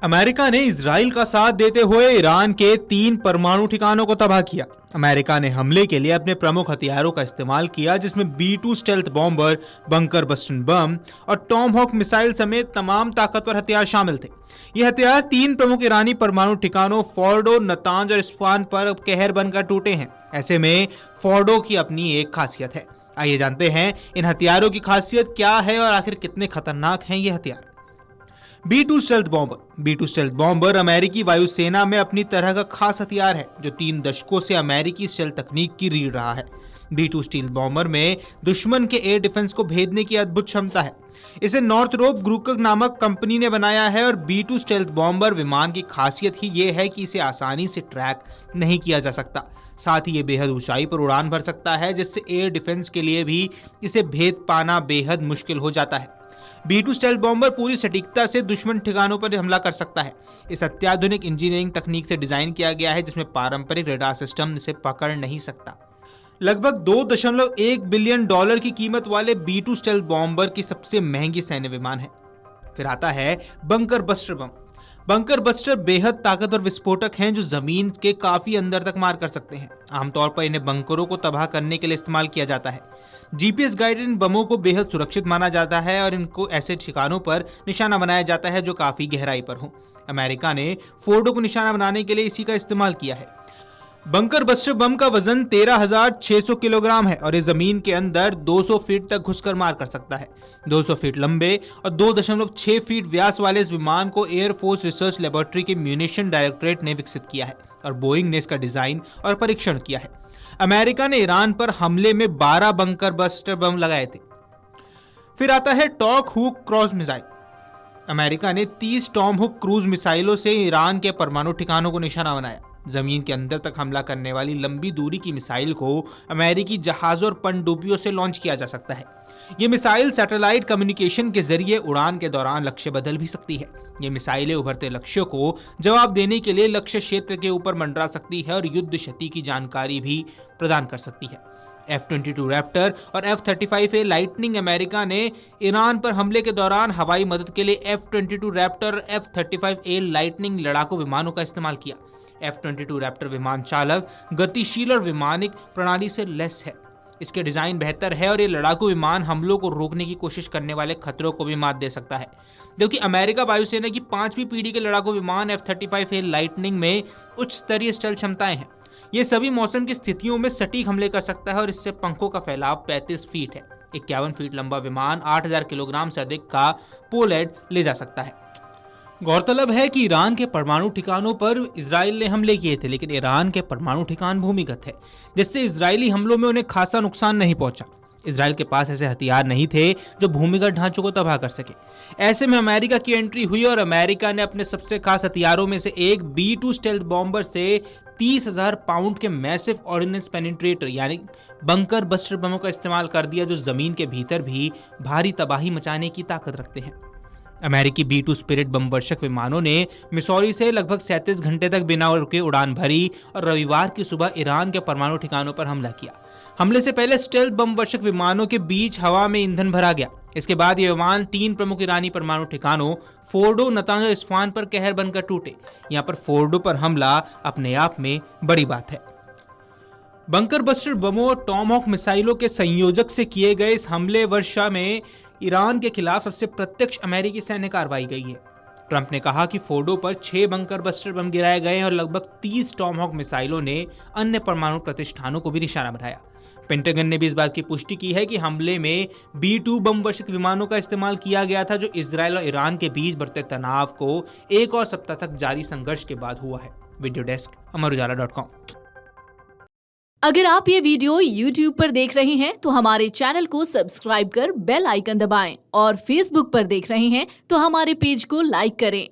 America ने Israel का साथ देते हुए ईरान के 3 परमाणु ठिकानों को तबाह किया। अमेरिका ने हमले के लिए अपने प्रमुख हथियारों का इस्तेमाल किया, जिसमें B-2 stealth bomber, bunker buster bomb और टॉमहॉक मिसाइल समेत तमाम ताकतवर हथियार शामिल थे। ये हथियार 3 प्रमुख ईरानी परमाणु ठिकानों फोर्डो, नतांज और इस्फहान पर कहर बनकर टूटे हैं। ऐसे में फोर्डो की अपनी एक खासियत है। आइए जानते हैं इन हथियारों की खासियत क्या है और आखिर कितने खतरनाक हैं ये हथियार। B-2 stealth bomber. B-2 stealth bomber अमेरिकी वायुसेना में अपनी तरह का खास हथियार है, जो 3 दशकों से अमेरिकी स्टेल्थ तकनीक की रीढ़ रहा है। B-2 स्टील्थ बॉम्बर में दुश्मन के एयर डिफेंस को भेदने की अद्भुत क्षमता है। इसे नॉर्थरोप ग्रुप नामक कंपनी ने बनाया है और B-2 स्टेल्थ बॉम्बर विमान की खासियत ही ये है कि इसे आसानी से ट्रैक नहीं किया जा सकता। साथ ही ये बेहद ऊंचाई पर उड़ान भर सकता है, जिससे एयर डिफेंस के लिए भी इसे भेद पाना बेहद मुश्किल हो जाता है। B-2 स्टेल्थ बॉम्बर पूरी सटीकता से दुश्मन ठिकानों पर हमला कर सकता है। इस अत्याधुनिक इंजीनियरिंग तकनीक से डिजाइन किया गया है, जिसमें पारंपरिक रडार सिस्टम इसे पकड़ नहीं सकता। लगभग $2.1 बिलियन की कीमत वाले B-2 स्टेल्थ बॉम्बर की सबसे महंगी सैन्य विमान है। फिर आता है bunker buster bomb. Bunker buster बेहद ताकतवर विस्फोटक हैं, जो जमीन के काफी अंदर तक मार कर सकते हैं। आमतौर पर इन्हें बंकरों को तबाह करने के लिए इस्तेमाल किया जाता है। GPS गाइडेड इन बमों को बेहद सुरक्षित माना जाता है और इनको ऐसे ठिकानों पर निशाना बनाया जाता है जो काफी गहराई पर हो। अमेरिका ने फोर्डो को निशाना बनाने के लिए इसी का इस्तेमाल किया है। बंकर बस्टर बम का वजन 13,600 किलोग्राम है और ये जमीन के अंदर 200 फीट तक घुसकर मार कर सकता है। 200 फीट लंबे और 2.6 फीट व्यास वाले इस विमान को एयरफोर्स रिसर्च लेबोरेटरी के म्यूनिशन डायरेक्टरेट ने विकसित किया है और बोइंग ने इसका डिजाइन और परीक्षण किया है। अमेरिका ने ईरान पर हमले में 12 बंकर बस्टर बम लगाए थे। फिर आता है talk hook cruise missile. America ने 30 टॉम हुक क्रूज मिसाइलों से ईरान के परमाणु ठिकानों को निशाना बनाया। जमीन के अंदर तक हमला करने वाली लंबी दूरी की मिसाइल को अमेरिकी जहाजों और पनडुब्बियों से लॉन्च किया जा सकता है। ये मिसाइल सैटेलाइट कम्युनिकेशन के जरिए उड़ान के दौरान लक्ष्य बदल भी सकती है। ये मिसाइलें उभरते लक्ष्यों को जवाब देने के लिए लक्ष्य क्षेत्र के ऊपर मंडरा सकती है और युद्ध क्षति की जानकारी भी प्रदान कर सकती है। F-22 रैप्टर और F-35A लाइटनिंग। अमेरिका ने ईरान पर हमले के दौरान हवाई मदद के लिए F-22 रैप्टर और F-35A लाइटनिंग लड़ाकू विमानों का इस्तेमाल किया। F-22 रैप्टर विमान चालक, गतिशील और वैमानिक प्रणाली से लैस है। इसके डिजाइन बेहतर है और ये लड़ाकू विमान हमलों को रोकने की कोशिश करने वाले खतरों को भी मात दे सकता है। जबकि अमेरिका वायुसेना की 5वीं पीढ़ी के लड़ाकू विमान F-35A लाइटनिंग में उच्च स्तरीय स्टेल्थ क्षमताएं हैं। ये सभी मौसम की स्थितियों में सटीक हमले कर सकता है और इससे पंखों का फैलाव 35 फीट है। 51 फीट लंबा विमान 8,000 किलोग्राम से अधिक का पोलैंड ले जा सकता है। गौरतलब है कि ईरान के परमाणु ठिकानों पर इजराइल ने हमले किए थे, लेकिन ईरान के परमाणु ठिकान भूमिगत है, जिससे इजरायली हमलों में उन्हें खासा नुकसान नहीं पहुंचा। इजराइल के पास ऐसे हथियार नहीं थे जो भूमिगत ढांचों को तबाह कर सके। ऐसे में अमेरिका की एंट्री हुई और अमेरिका ने अपने सबसे खास हथियारों में से एक B-2 स्टेल्थ बॉम्बर से 30,000 पाउंड के मैसिव ऑर्डिनेंस पेनिट्रेटर यानी बंकर बस्टर बमों का इस्तेमाल कर दिया, जो जमीन के भीतर भी भारी तबाही मचाने की ताकत रखते हैं। अमेरिकी B-2 स्पिरिट बमवर्षक विमानों ने मिसौरी से लगभग 37 घंटे तक बिना रुके उड़ान भरी और रविवार की सुबह ईरान के परमाणु ठिकानों पर हमला किया। हमले से पहले स्टेल्थ बमवर्षक विमानों के बीच हवा में ईंधन भरा गया। इसके बाद ये विमान 3 प्रमुख ईरानी परमाणु ठिकानों फोर्डो, नतांज और इस्फहान पर कहर बनकर टूटे। यहाँ पर फोर्डो पर हमला अपने आप में बड़ी बात है। बंकर बस्टर बमों और टॉमहॉक मिसाइलों के संयोजक से किए गए इस हमले वर्षा में ईरान के खिलाफ सबसे प्रत्यक्ष अमेरिकी सैन्य कार्रवाई गई है। ट्रंप ने कहा कि फोर्डो पर 6 बंकर बस्टर बम गिराए गए और लगभग 30 टॉमहॉक मिसाइलों ने अन्य परमाणु प्रतिष्ठानों को भी निशाना बनाया। पेंटागन ने भी इस बात की पुष्टि की है कि हमले में B-2 बमवर्षक विमानों का इस्तेमाल किया गया था, जो इजराइल और ईरान के बीच बढ़ते तनाव को एक और सप्ताह तक जारी संघर्ष के बाद हुआ है। वीडियो डेस्क अमरउजाला.com। अगर आप ये वीडियो YouTube पर देख रहे हैं तो हमारे चैनल को सब्सक्राइब कर बेल आइकन दबाएं और Facebook पर देख रहे हैं तो हमारे पेज को लाइक करें।